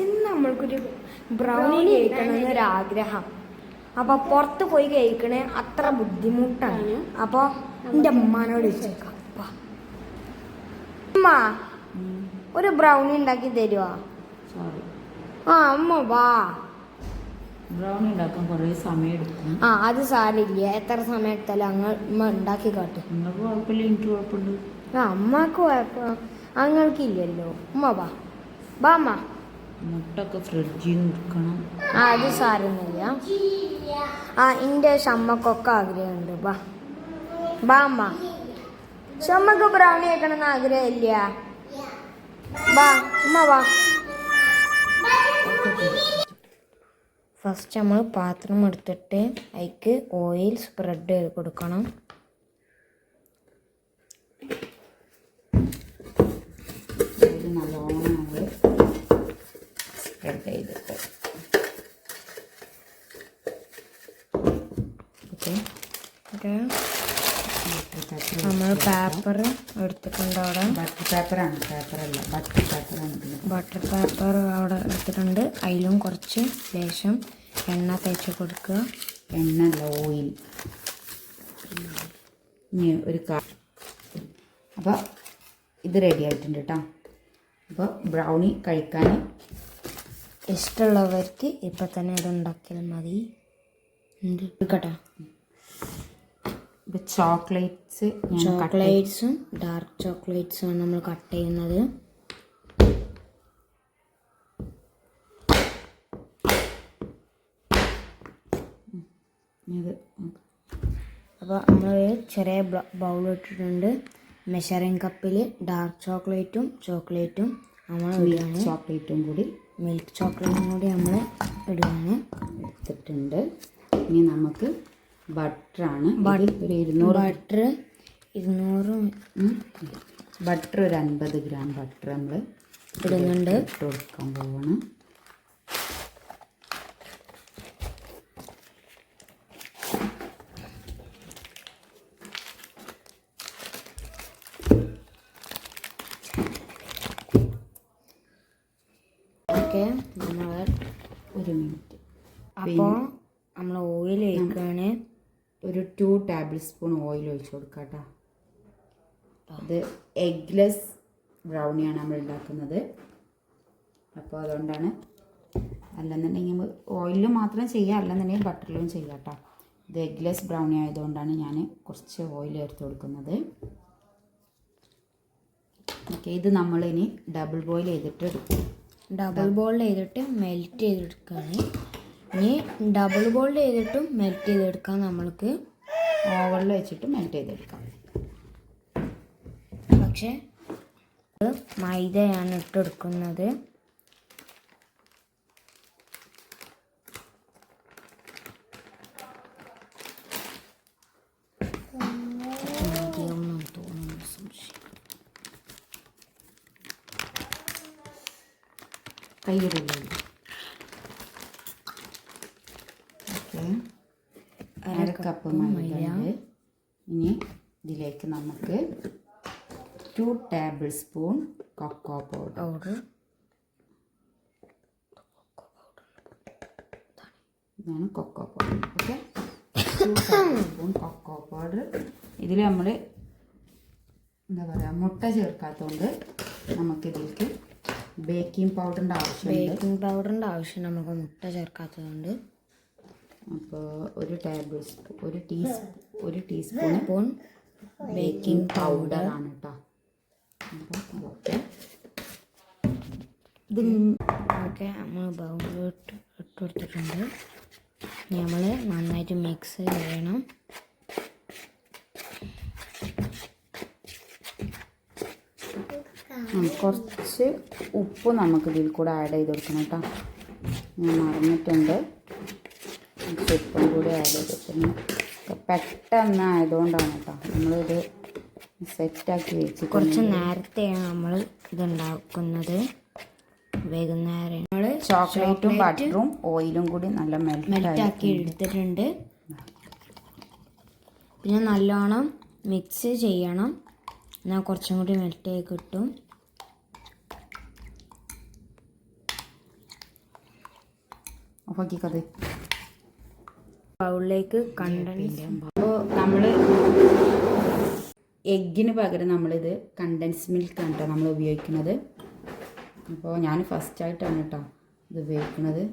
ഇന്ന് നമ്മൾക്കൊരു ബ്രൗണി കഴിക്കണമെന്നൊരാഗ്രഹം. അപ്പോൾ പുറത്ത് പോയി കഴിക്കണേ അത്ര ബുദ്ധിമുട്ടാണ്. അപ്പോൾ എൻ്റെ അമ്മാനോട് ചോദിച്ചേക്കാം, അമ്മ ഒരു ബ്രൗണി ഉണ്ടാക്കി തരുമോ? ആ അമ്മ വാ. ബ്രൗണി ഉണ്ടാക്കാൻ കുറേ സമയം എടുക്കും. അത് സാരില്ല, എത്ര സമയം എടുത്താലും അമ്മ ഉണ്ടാക്കി കാട്ടും. നിങ്ങൾക്ക് കുഴപ്പമില്ല, എനിക്ക് കുഴപ്പമുണ്ട്. അമ്മക്ക് കുഴപ്പം അങ്ങൾക്കില്ലല്ലോ. അമ്മ വാ വാ അമ്മ. മുട്ടൊക്കെ ഫ്രിഡ്ജിൽ നിന്ന് എടുക്കണം. അത് സാരൊന്നുമില്ല. എൻ്റെ ഷമ്മക്കൊക്കെ ആഗ്രഹമുണ്ട്. വാ വാ അമ്മ. ഷമ്മക്ക് ബ്രൗണി വെക്കണമെന്ന് ആഗ്രഹമില്ല. വാ അമ്മ വാ. ഫസ്റ്റ് നമ്മൾ പാത്രം എടുത്തിട്ട് അതിക്ക് ഓയിൽ സ്പ്രെഡ് ചെയ്ത് കൊടുക്കണം. നല്ലോണം നമ്മൾ സ്പ്രെഡ് ചെയ്തിട്ട് നമ്മൾ പേപ്പർ എടുത്തിട്ടുണ്ട് അവിടെ. ബട്ടർ പേപ്പറാണ്, പേപ്പറല്ല ബട്ടർ പേപ്പറാണ്. ബട്ടർ പേപ്പർ അവിടെ എടുത്തിട്ടുണ്ട്. അതിലും കുറച്ച് ലേശം എണ്ണ തേച്ച് കൊടുക്കുക. എണ്ണ അല്ല, ഓയിൽ. ഇനി ഒരു അപ്പോൾ ഇത് റെഡി ആയിട്ടുണ്ട് കേട്ടോ. അപ്പോൾ ബ്രൗണി കഴിക്കാൻ ഇഷ്ടമുള്ളവർക്ക് ഇപ്പം തന്നെ ഇത് ഉണ്ടാക്കിയാൽ മതി. കേട്ടോ, ഇപ്പോൾ ചോക്ലേറ്റ്സും ഡാർക്ക് ചോക്ലേറ്റ്സും ആണ് നമ്മൾ കട്ട് ചെയ്യുന്നത്. അപ്പോൾ നമ്മൾ ചെറിയ ബൗൾ ഇട്ടിട്ടുണ്ട്. മെഷറിംഗ് കപ്പിൽ ഡാർക്ക് ചോക്ലേറ്റും നമ്മൾ ഇടുകയാണ്. മിൽക്ക് ചോക്ലേറ്റും കൂടി നമ്മൾ ഇടുകയാണ്. എടുത്തിട്ടുണ്ട്. ഇനി നമുക്ക് ബട്ടറാണ്. ഒരു 200 ബട്ടർ ഒരു 50 ഗ്രാം ബട്ടർ നമ്മൾ ഇടുന്നുണ്ട്. ഇട്ട് കൊടുക്കാൻ പോവാണ്. നമ്മൾ ഒരു മിനിറ്റ്. അപ്പോൾ നമ്മൾ ഓയിൽ ഒഴിക്കുകയാണ്. ഒരു 2 ടേബിൾ സ്പൂൺ ഓയിൽ ഒഴിച്ച് കൊടുക്കാം കേട്ടോ. അത് എഗ്ലെസ് ബ്രൗണിയാണ് നമ്മൾ ഉണ്ടാക്കുന്നത്. അപ്പോൾ അതുകൊണ്ടാണ്, അല്ലെന്നുണ്ടെങ്കിൽ ഓയിലിൽ മാത്രം ചെയ്യുക, അല്ലെന്നുണ്ടെങ്കിൽ ബട്ടറിലും ചെയ്യാം കേട്ടോ. ഇത് എഗ്ലെസ് ബ്രൗണി ആയതുകൊണ്ടാണ് ഞാൻ കുറച്ച് ഓയിൽ ചേർത്ത് കൊടുക്കുന്നത്. ഓക്കെ, ഇത് നമ്മളിനി ഡബിൾ ബോയിൽ ചെയ്തിട്ട് മെൽറ്റ് ചെയ്തെടുക്കുകയാണ്. ഇനി ഡബിൾ ബോയിൽ ചെയ്തിട്ടും മെൽറ്റ് ചെയ്തെടുക്കാം. നമ്മൾക്ക് ഓവനിൽ വെച്ചിട്ട് മെൽറ്റ് ചെയ്തെടുക്കാം. പക്ഷേ മൈദയാണ് ഇട്ടെടുക്കുന്നത്. കയ്യിലില്ല. അര കപ്പ് മൈദ. ഇനി ഇതിലേക്ക് നമുക്ക് 2 ടേബിൾ സ്പൂൺ കൊക്കോ പൗഡർ. ഇതാണ് cocoa powder. Okay, 2 tablespoon cocoa powder. ഇതിൽ നമ്മൾ എന്താ പറയുക, മുട്ട ചേർക്കാത്തതുകൊണ്ട് നമുക്കിതിലേക്ക് ബേക്കിംഗ് പൗഡറിൻ്റെ ആവശ്യം നമുക്ക് മുട്ട ചേർക്കാത്തതുകൊണ്ട്. അപ്പോൾ ഒരു ടീസ്പൂൺ ബേക്കിംഗ് പൗഡറാണ് കേട്ടോ. അപ്പോൾ ഓക്കെ, നമ്മൾ ബൗളിലോട്ട് ഇട്ട് കൊടുത്തിട്ടുണ്ട്. നമ്മൾ നന്നായിട്ട് മിക്സ് ചെയ്യണം. കുറച്ച് ഉപ്പ് നമുക്ക് ഇതിൽ കൂടെ ആഡ് ചെയ്ത് കൊടുക്കണം കേട്ടോ. ഞാൻ മറന്നിട്ടുണ്ട്, ഉപ്പും കൂടി ആഡ് ചെയ്തിട്ടുണ്ട്. പെട്ടെന്ന് ആയതുകൊണ്ടാണ് കേട്ടോ നമ്മളിത് സെറ്റാക്കി വെച്ച്. കുറച്ച് നേരത്തെയാണ് നമ്മൾ ഇതുണ്ടാക്കുന്നത്. വൈകുന്നേരം നമ്മൾ ചോക്ലേറ്റും ബട്ടറും ഓയിലും കൂടി നല്ല മെൽറ്റാക്കി എടുത്തിട്ടുണ്ട്. പിന്നെ നല്ലോണം മിക്സ് ചെയ്യണം, എന്നാൽ കുറച്ചും കൂടി മെൽറ്റായി കിട്ടും. ഓഫാക്കിക്കത്. ബൗളിലേക്ക് കണ്ടൻസ്. അപ്പോൾ നമ്മൾ എഗ്ഗിന് പകരം നമ്മളിത് കണ്ടൻസ് മിൽക്കാണ് കേട്ടോ നമ്മൾ ഉപയോഗിക്കുന്നത്. അപ്പോൾ ഞാൻ ഫസ്റ്റായിട്ടാണ് കേട്ടോ ഇത് ഉപയോഗിക്കുന്നത്.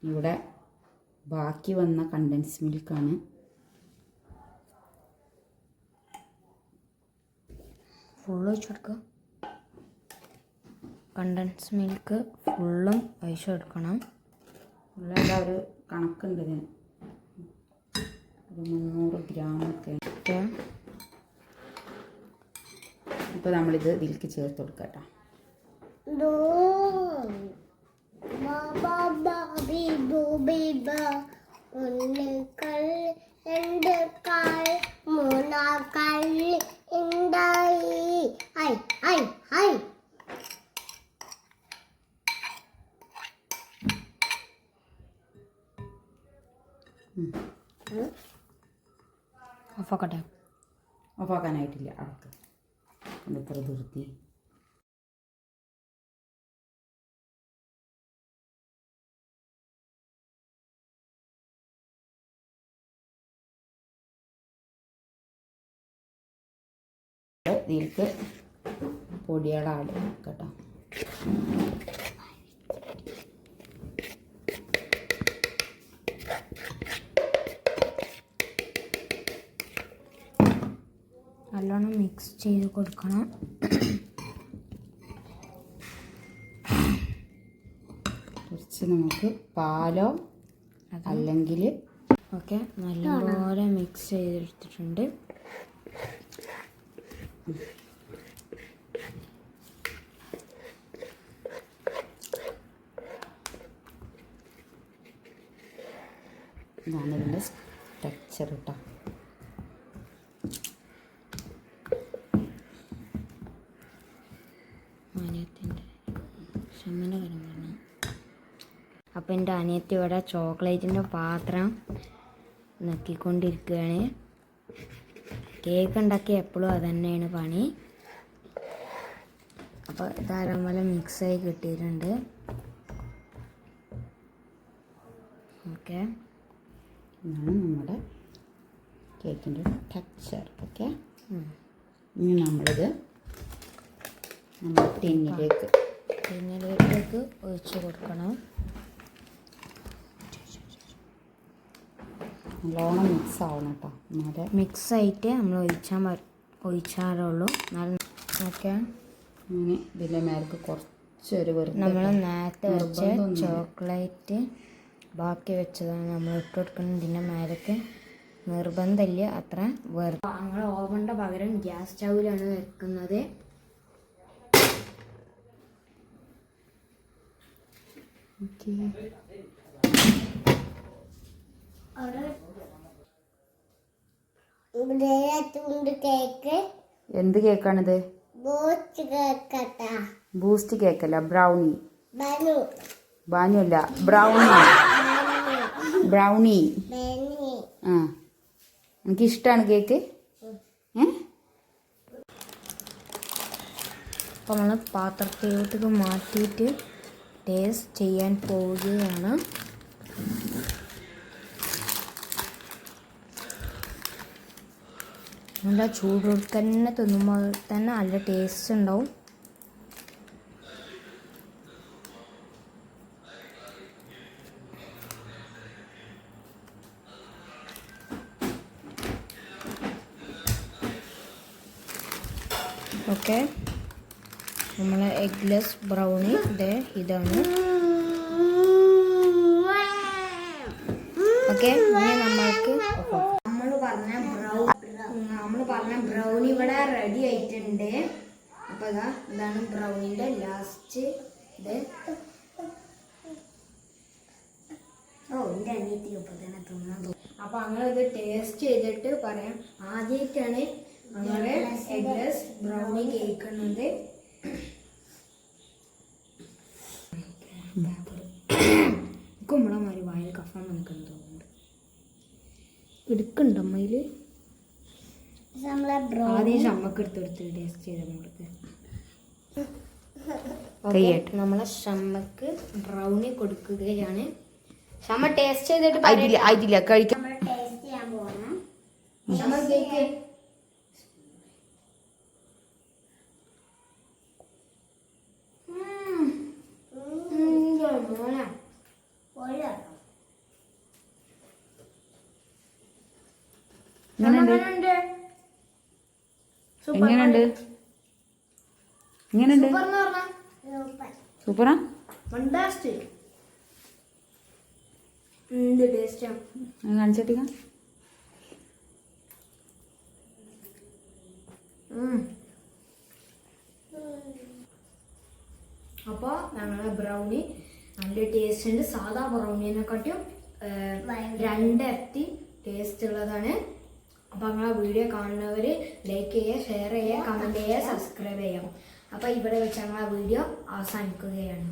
ഇവിടെ ബാക്കി വന്ന കണ്ടൻസ് മിൽക്കാണ്. ഫുള്ള് ഒഴിച്ചു കൊടുക്കുക. കണ്ടൻസ് മിൽക്ക് ഫുള്ളും ഒഴിച്ചു കൊടുക്കണം. ഫുള്ളല്ല, ഒരു കണക്കുണ്ട് ഇതിന്, ഒരു 300 ഗ്രാമൊക്കെ. അപ്പോൾ നമ്മളിത് ഇതിലേക്ക് ചേർത്ത് കൊടുക്കാം കേട്ടോ. ഓഫാക്കട്ടെ? ഓഫാക്കാനായിട്ടില്ല. അവർക്ക് എത്ര നിർത്തി. ഇതിലേക്ക് പൊടികളാട് കേട്ടോ. നല്ലോണം മിക്സ് ചെയ്ത് കൊടുക്കണം. കുറച്ച് നമുക്ക് പാലോ അല്ലെങ്കിൽ ഓക്കെ നല്ലപോലെ മിക്സ് ചെയ്തെടുത്തിട്ടുണ്ട്. ഇതാണ് ഇതിൻ്റെ ടെക്സ്ചർ കേട്ടോ. അനിയത്തിൻ്റെ ക്ഷമന കരമാണ്. അപ്പം എൻ്റെ അനിയത്തി ഇവിടെ ചോക്ലേറ്റിൻ്റെ പാത്രം നക്കിക്കൊണ്ടിരിക്കുകയാണ്. കേക്ക് ഉണ്ടാക്കി എപ്പോഴും അത് തന്നെയാണ് പണി. അപ്പോൾ ധാരാളം പോലെ മിക്സായി കിട്ടിയിട്ടുണ്ട്. ഓക്കെ, ഇതാണ് നമ്മുടെ കേക്കിൻ്റെ ടെക്സ്ചർ. ഓക്കെ, ഇനി നമ്മളിത് നമ്മുടെ ടിന്നിലേക്ക് ഒഴിച്ച് കൊടുക്കണം. നല്ലോണം മിക്സ് ആവണം കേട്ടോ. എന്നാലേ മിക്സായിട്ട് നമ്മൾ ഒഴിച്ചാറുള്ളൂ. ഓക്കെ, അങ്ങനെ ഇതിൻ്റെ മേലേക്ക് കുറച്ചൊരു നമ്മൾ നേരത്തെ വെച്ച ചോക്ലേറ്റ് ബാക്കി വെച്ചതാണ് നമ്മൾ ഇട്ട് കൊടുക്കുന്നത്. ഇതിൻ്റെ മേലേക്ക് നിർബന്ധമില്ല അത്ര വെറുതെ. ഞങ്ങൾ ഓവൻ്റെ പകരം ഗ്യാസ് സ്റ്റൗവിലാണ് വെക്കുന്നത്. എന്ത് കേക്കാണിത്? ബൂസ്റ്റ് കേക്കല്ല, ബ്രൗണി. ബാനു അല്ല, ബ്രൗണി. ബ്രൗണി. ആ, എനിക്കിഷ്ടമാണ് കേക്ക്. അപ്പോൾ നമ്മൾ പാത്രത്തിലോട്ട് മാറ്റിയിട്ട് ടേസ്റ്റ് ചെയ്യാൻ പോവുകയാണ്. നല്ല ചൂടോടെ തന്നെ തിന്നുമ്പോൾ തന്നെ നല്ല ടേസ്റ്റ് ഉണ്ടാവും. ഓക്കെ, നമ്മളെ എഗ്ലെസ് ബ്രൗണി ഇതാണ്. ഓക്കെ, ഇനി നമ്മൾക്ക് നമ്മൾ പറഞ്ഞ ബ്രൗണി ഇവിടെ റെഡി ആയിട്ടുണ്ട്. അപ്പോൾ ഇതാണ് ബ്രൗണിൻ്റെ ലാസ്റ്റ് ഇത്. എൻ്റെ അനിയത്തി ഇപ്പോൾ തന്നെ തിന്നാൻ പോകും. അപ്പോൾ ഞങ്ങളിത് ടേസ്റ്റ് ചെയ്തിട്ട് പറയാം. ആദ്യമായിട്ടാണ് ഞങ്ങളുടെ എഗ്ലെസ് ബ്രൗണി കേൾക്കുന്നത്. കുമ്പളമാരി വായിൽ കഫം നിൽക്കുന്നു തോന്നുന്നുണ്ട്. എടുക്കുന്നുണ്ട് അമ്മയിൽ. ആദ്യം ഷമ്മക്ക് എടുത്തെടുത്ത് ടേസ്റ്റ് ചെയ്ത് കൊടുത്ത്. നമ്മളെ ഷമ്മക്ക് ബ്രൗണി കൊടുക്കുകയാണ്. ഷമ ടേസ്റ്റ് ചെയ്തിട്ട് ആയിട്ടില്ല ആയിട്ടില്ല കഴിക്കാം. ഷമ കേക്ക് എങ്ങനെയുണ്ട്? എങ്ങനെയുണ്ട്? എങ്ങനെയുണ്ട്? സൂപ്പറാ? ഫണ്ടാസ്റ്റിക്. എന്ത് ടേസ്റ്റാ. കാണിച്ചിട്ടില്ല. അപ്പോൾ ഞങ്ങളെ ബ്രൗണി നല്ല ടേസ്റ്റ് ഉണ്ട്. സാധാ ബ്രൗണിനെക്കാട്ടും 2 ഇരട്ടി ടേസ്റ്റ് ഉള്ളതാണ്. അപ്പോൾ ഞങ്ങളെ വീഡിയോ കാണുന്നവർ ലൈക്ക് ചെയ്യുക, ഷെയർ ചെയ്യുക, കമൻറ്റ് ചെയ്യുക, സബ്സ്ക്രൈബ് ചെയ്യാം. അപ്പോൾ ഇവിടെ വെച്ച് ഞങ്ങളെ വീഡിയോ അവസാനിക്കുകയാണ്.